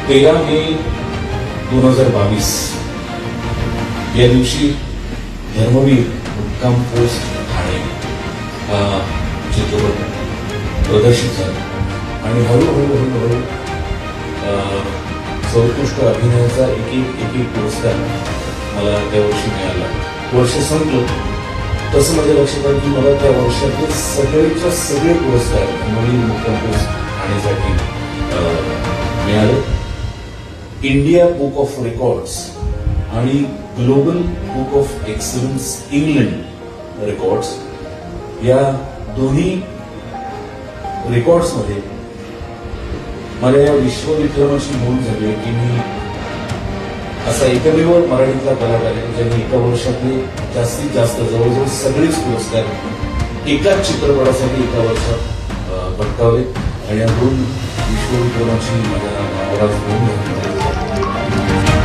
13 मे 2022 या दिवशी धर्मवीर मुक्काम पोस्ट ठाणे हा चित्रपट प्रदर्शित झाला आणि हळूहळू सर्वोत्कृष्ट अभिनयाचा एक पुरस्कार मला त्या वर्षी मिळाला. वर्ष संपलं तसं माझ्या लक्षात आलं की मला त्या वर्षातले सगळेच्या सगळे पुरस्कार धर्मवीर मुक्काम पोस्ट ठाणेसाठी मिळाले. इंडिया बुक ऑफ रेकॉर्ड्स आणि global book of excellence England records या दोन्ही रेकॉर्ड्समध्ये मला या विश्वविक्रमाची नोंद झाली की मी असा एकमेव मराठीतला कलाकार आहे ज्यांनी एका वर्षातले जास्तीत जास्त जवळजवळ सगळेच पुरस्कार एकाच चित्रपटासाठी एका वर्षात पटकावले आणि या दोन विश्वविक्रमाची माझ्या नावावर नोंद झाली.